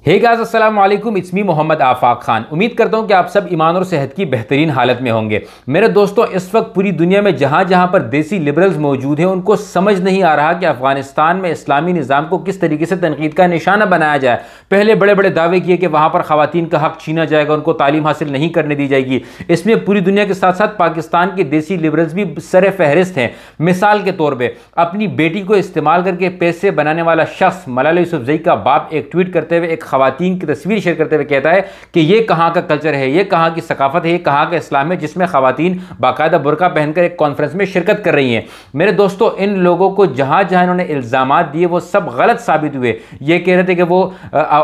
Hey guys, अस्सलाम वालेकुम। It's me Mohammad आफाक खान। उम्मीद करता हूं कि आप सब ईमान और सेहत की बेहतरीन हालत में होंगे। मेरे दोस्तों, इस वक्त पूरी दुनिया में जहां जहां पर देसी लिबरल्स मौजूद हैं, उनको समझ नहीं आ रहा कि अफगानिस्तान में इस्लामी निज़ाम को किस तरीके से तनकीद का निशाना बनाया जाए। पहले बड़े बड़े दावे किए कि वहां पर खवातीन का हक छीना जाएगा, उनको तालीम हासिल नहीं करने दी जाएगी। इसमें पूरी दुनिया के साथ साथ पाकिस्तान के देसी लिबरल्स भी सर फहरिस्त हैं। मिसाल के तौर पर अपनी बेटी को इस्तेमाल करके पैसे बनाने वाला शख्स मलाला यूसुफजई का बाप एक ट्वीट करते हुए एक खवातीन की तस्वीर शेयर करते हुए कहता है कि ये कहाँ का कल्चर है, ये कहाँ की सकाफत है, ये कहाँ का इस्लाम है जिसमें खवातीन बाकायदा बुरका पहनकर एक कॉन्फ्रेंस में शिरकत कर रही हैं। मेरे दोस्तों, इन लोगों को जहाँ जहाँ इन्होंने इल्ज़ामात दिए वो सब गलत साबित हुए। ये कह रहे थे कि वो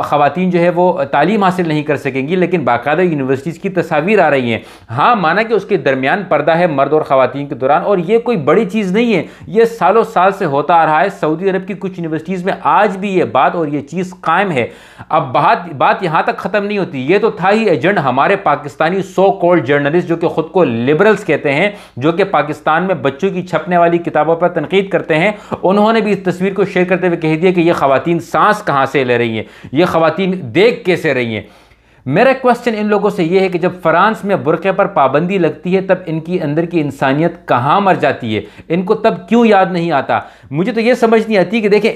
खवातीन जो है वो तालीम हासिल नहीं कर सकेंगी, लेकिन बाकायदा यूनिवर्सिटीज़ की तस्वीर आ रही हैं। हाँ, माना कि उसके दरमियान पर्दा है मर्द और खवातीन के दौरान, और ये कोई बड़ी चीज़ नहीं है, ये सालों साल से होता आ रहा है। सऊदी अरब की कुछ यूनिवर्सिटीज़ में आज भी ये बात और ये चीज़ कायम है। अब बात यहां तक खत्म नहीं होती। ये तो था ही एजेंट हमारे पाकिस्तानी सो कॉल्ड जर्नलिस्ट जो कि खुद को लिबरल्स कहते हैं, जो कि पाकिस्तान में बच्चों की छपने वाली किताबों पर तनकीद करते हैं। उन्होंने भी इस तस्वीर को शेयर करते हुए कह दिया कि ये खवातीन सांस कहां से ले रही हैं, ये खवातीन देख कैसे रही हैं। मेरा क्वेश्चन इन लोगों से यह है कि जब फ्रांस में बुरके पर पाबंदी लगती है तब इनकी अंदर की इंसानियत कहां मर जाती है, इनको तब क्यों याद नहीं आता। मुझे तो यह समझ नहीं आती कि देखें,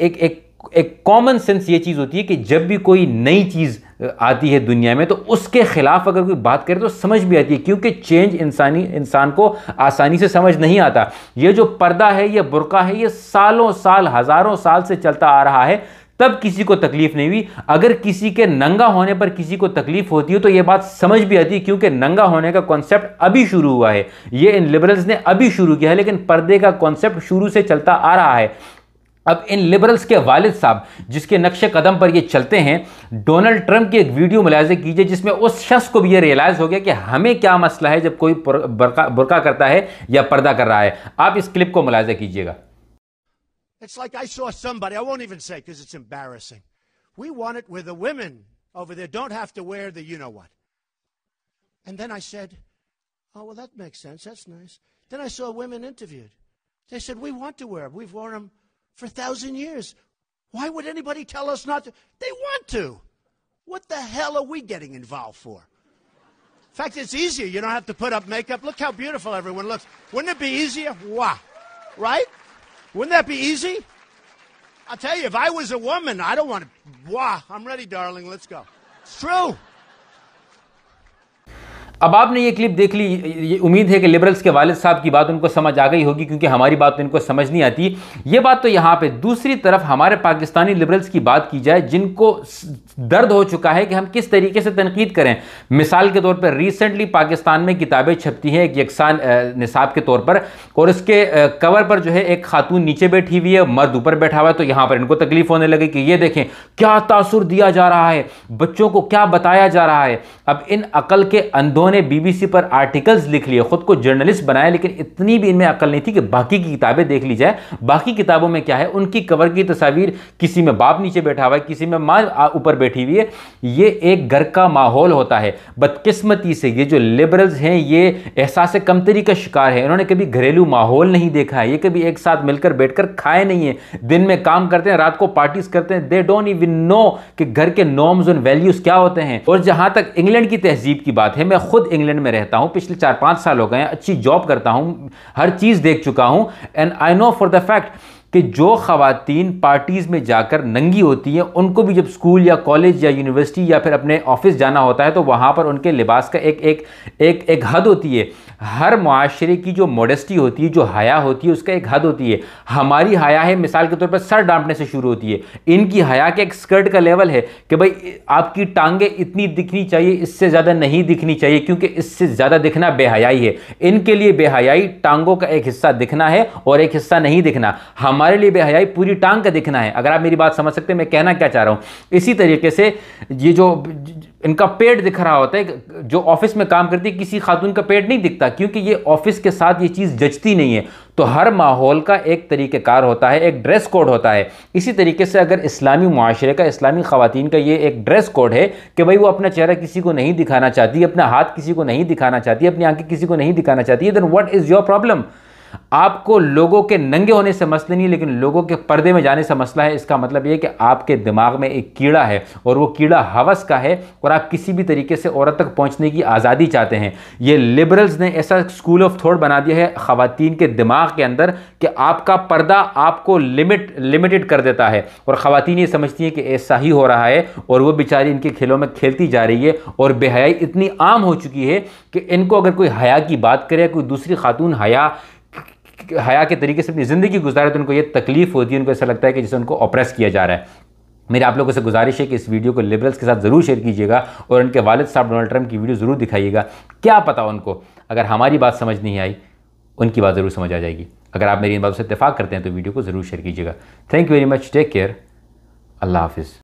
एक कॉमन सेंस ये चीज़ होती है कि जब भी कोई नई चीज़ आती है दुनिया में तो उसके खिलाफ अगर कोई बात करे तो समझ भी आती है, क्योंकि चेंज इंसान को आसानी से समझ नहीं आता। ये जो पर्दा है, ये बुरका है, ये सालों साल हज़ारों साल से चलता आ रहा है, तब किसी को तकलीफ नहीं हुई। अगर किसी के नंगा होने पर किसी को तकलीफ होती है तो यह बात समझ भी आती है, क्योंकि नंगा होने का कॉन्सेप्ट अभी शुरू हुआ है, ये इन लिबरल्स ने अभी शुरू किया है, लेकिन पर्दे का कॉन्सेप्ट शुरू से चलता आ रहा है। अब इन लिबरल्स के वालिद साहब जिसके नक्शे कदम पर ये चलते हैं, डोनाल्ड ट्रंप की एक वीडियो मुलाहिजा कीजिए जिसमें उस शख्स को भी ये रियलाइज हो गया कि हमें क्या मसला है जब कोई बुरका करता है या पर्दा कर रहा है। आप इस क्लिप को मुलाहिजा कीजिएगा। It's like I saw somebody, I won't even say because it's embarrassing. We want it where the women over there don't have to wear the you-know-what. And then I said, oh, well, that makes sense. That's nice. Then I saw women interviewed. They said, we want to wear them. We've worn them for 1,000 years. Why would anybody tell us not to? They want to. What the hell are we getting involved for? In fact, it's easier. You don't have to put up makeup. Look how beautiful everyone looks. Wouldn't it be easier? Wow. Right? Wouldn't that be easy? I'll tell you, if I was a woman, I don't want to. Wow, I'm ready, darling. Let's go. It's true. अब आपने ये clip देख ली, ये उम्मीद है कि liberals के वालिद साहब की बात उनको समझ आ गई होगी, क्योंकि हमारी बात तो इनको समझ नहीं आती। ये बात तो यहाँ पे दूसरी तरफ हमारे पाकिस्तानी लिबरल्स की बात की जाए जिनको दर्द हो चुका है कि हम किस तरीके से तनकीद करें। मिसाल के तौर पर रिसेंटली पाकिस्तान में किताबें छपती हैं एक यकसान निसाब के तौर पर, और इसके कवर पर जो है एक खातून नीचे बैठी हुई है, मर्द ऊपर बैठा हुआ है, तो यहाँ पर इनको तकलीफ होने लगी कि ये देखें क्या तासुर दिया जा रहा है, बच्चों को क्या बताया जा रहा है। अब इन अकल के अंधों ने बीबीसी पर आर्टिकल्स लिख लिए, खुद को जर्नलिस्ट बनाया, लेकिन इतनी भी इनमें अकल नहीं थी कि बाकी की किताबें देख ली जाए। बाकी किताबों में क्या है, उनकी कवर की तस्वीर किसी में बाप नीचे बैठा हुआ है, किसी में माँ ऊपर बैठी हुई है। ये एक घर का माहौल होता है। बदकिस्मती से ये जो लिबरल्स हैं ये एहसास कमतरी का शिकार है। इन्होंने कभी घरेलू माहौल नहीं देखा है, ये कभी एक साथ मिलकर बैठकर खाए नहीं है। दिन में काम करते हैं, रात को पार्टीज करते हैं। दे डोंट इवन नो कि घर के नॉर्म्स एंड वैल्यूज क्या होते हैं। और जहां तक इंग्लैंड की तहजीब की बात है, मैं खुद इंग्लैंड में रहता हूं, पिछले 4-5 साल हो गए हैं, अच्छी जॉब करता हूं, हर चीज देख चुका हूं, and I know for the fact कि जो खवातीन पार्टीज में जाकर नंगी होती हैं, उनको भी जब स्कूल या कॉलेज या यूनिवर्सिटी या फिर अपने ऑफिस जाना होता है तो वहां पर उनके लिबास का एक हद होती है। हर मुआशरे की जो मॉडेस्टी होती है, जो हया होती है, उसका एक हद होती है। हमारी हया है मिसाल के तौर पर सर डांपने से शुरू होती है, इनकी हया के एक स्कर्ट का लेवल है कि भाई आपकी टांगे इतनी दिखनी चाहिए, इससे ज़्यादा नहीं दिखनी चाहिए, क्योंकि इससे ज़्यादा दिखना बेहयाई है। इनके लिए बेहयाई टांगों का एक हिस्सा दिखना है और एक हिस्सा नहीं दिखना। हमारे लिए बेहयाई पूरी टांग का दिखना है। अगर आप मेरी बात समझ सकते हैं मैं कहना क्या चाह रहा हूं। इसी तरीके से ये जो इनका पेट दिख रहा होता है, जो ऑफिस में काम करती है, किसी खातून का पेट नहीं दिखता, क्योंकि ये ऑफिस के साथ ये चीज़ जचती नहीं है। तो हर माहौल का एक तरीक़ेकार होता है, एक ड्रेस कोड होता है। इसी तरीके से अगर इस्लामी मुआशरे का, इस्लामी ख़वातीन का ये एक ड्रेस कोड है कि भाई वो अपना चेहरा किसी को नहीं दिखाना चाहती, अपना हाथ किसी को नहीं दिखाना चाहती, अपनी आंखें किसी को नहीं दिखाना चाहती, then what is your problem. आपको लोगों के नंगे होने से मसला नहीं, लेकिन लोगों के पर्दे में जाने से मसला है। इसका मतलब यह कि आपके दिमाग में एक कीड़ा है और वो कीड़ा हवस का है और आप किसी भी तरीके से औरत तक पहुंचने की आज़ादी चाहते हैं। ये लिबरल्स ने ऐसा स्कूल ऑफ थॉट बना दिया है ख़वातीन के दिमाग के अंदर कि आपका पर्दा आपको लिमिटेड कर देता है और ख़वातीन ये समझती हैं कि ऐसा ही हो रहा है और वो बेचारी इनके खेलों में खेलती जा रही है। और बेहयाई इतनी आम हो चुकी है कि इनको अगर कोई हया की बात करे, कोई दूसरी खातून हया के तरीके से अपनी ज़िंदगी गुजारे, तो उनको ये तकलीफ़ होती है, उनको ऐसा लगता है कि जैसे उनको ऑप्रेस किया जा रहा है। मेरे आप लोगों से गुजारिश है कि इस वीडियो को लिबरल्स के साथ ज़रूर शेयर कीजिएगा और उनके वालिद साहब डोनाल्ड ट्रंप की वीडियो ज़रूर दिखाइएगा। क्या पता उनको अगर हमारी बात समझ नहीं आई, उनकी बात ज़रूर समझ आ जाएगी। अगर आप मेरी इन बातों से इत्तेफाक करते हैं तो वीडियो को ज़रूर शेयर कीजिएगा। Thank you very much, take care, अल्लाह हाफिज़।